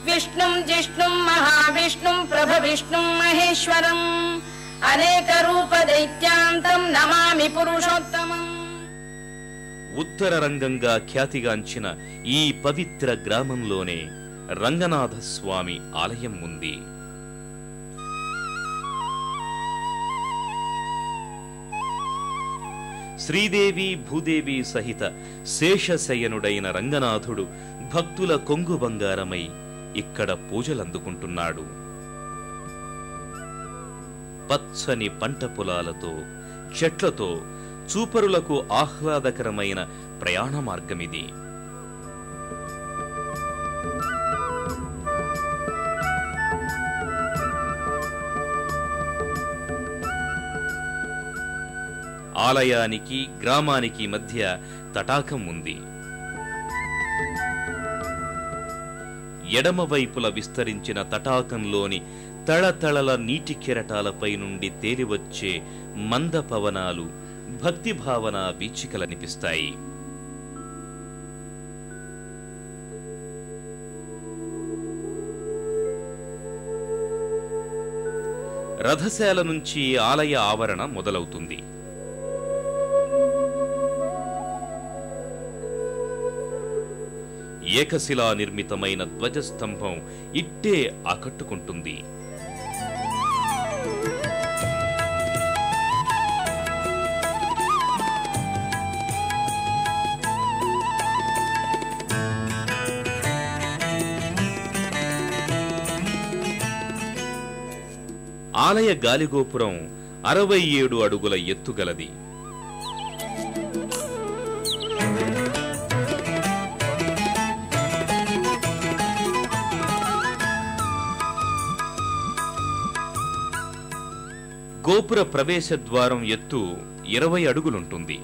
విష్ణుం జిష్ణుం మహావిష్ణుం ప్రభవిష్ణుం మహేశ్వరం అనేక రూప దైత్యాంతం నమామి పురుషోత్తమం. ఉత్తర రంగంగా ఖ్యాతిగాంచిన ఈ పవిత్ర గ్రామంలోనే రంగనాథ స్వామి ఆలయం ఉంది. శ్రీదేవి భూదేవి సహిత శేషశయనుడైన రంగనాథుడు భక్తుల కొంగు బంగారమై ఇక్కడ పూజలందుకుంటున్నాడు. పచ్చని పంట పొలాలతో చెట్లతో చూపరులకు ఆహ్లాదకరమైన ప్రయాణ మార్గమిది. ఆలయానికి గ్రామానికి మధ్య తటాకం ఉంది. ఎడమవైపుల విస్తరించిన తటాకంలోని తళతళల నీటి కెరటాలపై నుండి తేలివచ్చే మంద పవనాలు భక్తి భావన వీచికలనిపిస్తాయి. రథశాల నుంచి ఆలయ ఆవరణ మొదలవుతుంది. ఏకశిలా నిర్మితమైన ధ్వజస్తంభం ఇట్టే ఆకట్టుకుంటుంది. ఆలయ గాలిగోపురం 67 అడుగుల ఎత్తుగలది. గోపుర ప్రవేశ ద్వారం ఎత్తు 20 అడుగులుంటుంది.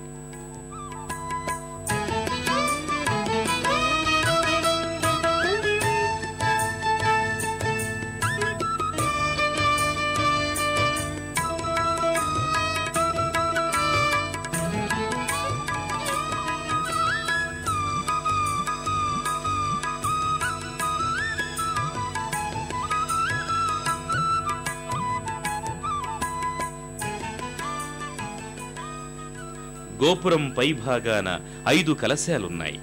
గోపురం పైభాగాన 5 కలశాలున్నాయి.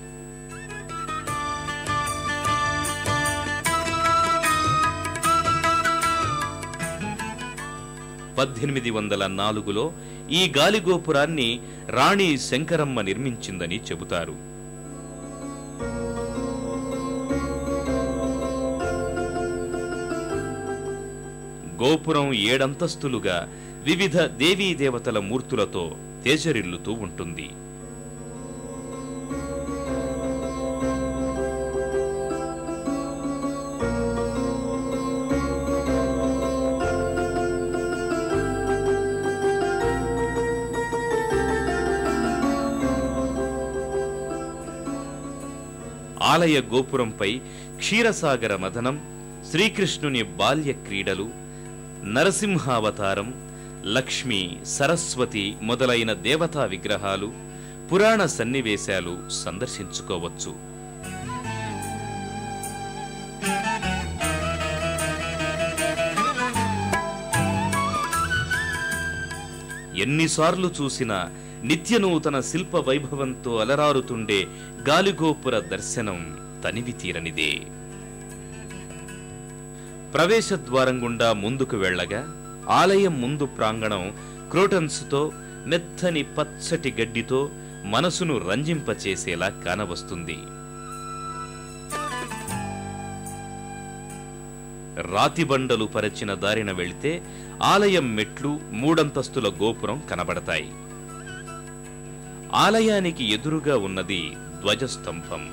లో ఈ గాలిగోపురాన్ని రాణి శంకరమ్మ నిర్మించిందని చెబుతారు. గోపురం 7 అంతస్తులుగా వివిధ దేవీ దేవతల మూర్తులతో తేజరిల్లుతూ ఉంటుంది. ఆలయ గోపురంపై క్షీరసాగర మథనం, శ్రీకృష్ణుని బాల్య క్రీడలు, నరసింహావతారం, లక్ష్మి, సరస్వతి మొదలైన దేవతా విగ్రహాలు, పురాణ సన్నివేశాలు సందర్శించుకోవచ్చు. ఎన్నిసార్లు చూసినా నిత్యనూతన శిల్ప వైభవంతో అలరారుతుండే గాలిగోపుర దర్శనం తనివి తీరనిదే. ప్రవేశద్వారం గుండా ముందుకు వెళ్లగా ఆలయం ముందు ప్రాంగణం క్రోటన్స్తో, మెత్తని పచ్చటి గడ్డితో మనసును రంజింపచేసేలా కానవస్తుంది. రాతిబండలు పరిచిన దారిన వెళితే ఆలయం మెట్లు, 3 అంతస్తుల గోపురం కనబడతాయి. ఆలయానికి ఎదురుగా ఉన్నది ధ్వజస్తంభం.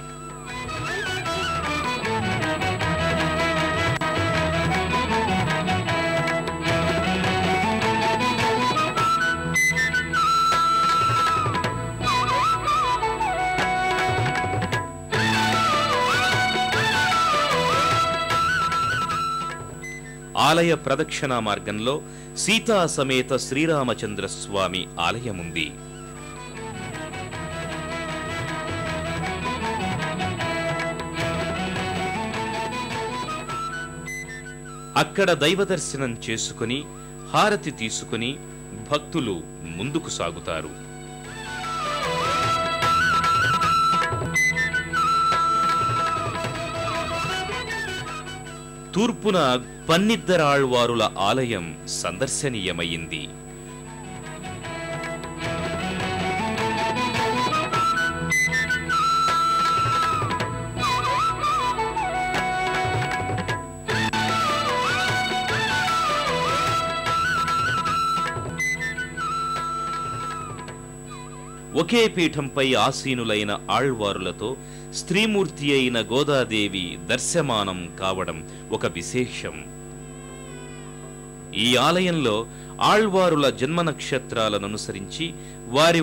ఆలయ ప్రదక్షిణా మార్గంలో సీతా సమేత శ్రీరామచంద్ర స్వామి ఆలయముంది. అక్కడ దైవదర్శనం చేసుకుని హారతి తీసుకుని భక్తులు ముందుకు సాగుతారు. తూర్పున పన్నిద్దరాళ్వారుల ఆలయం సందర్శనీయమైంది. ఒకే పీఠంపై ఆసీనులైన ఆళ్వారులతో స్త్రీమూర్తి అయిన గోదాదేవి దర్శమానం కావడం ఒక విశేషం. ఈ ఆలయంలో ఆళ్వారుల జన్మ నక్షత్రాలను అనుసరించి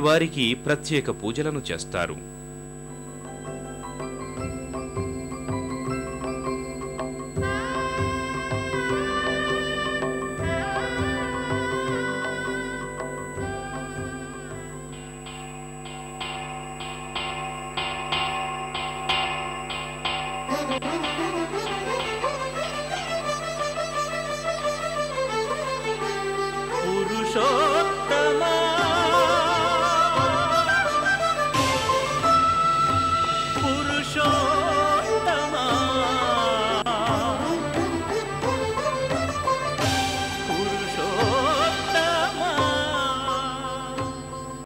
వారికి ప్రత్యేక పూజలను చేస్తారు.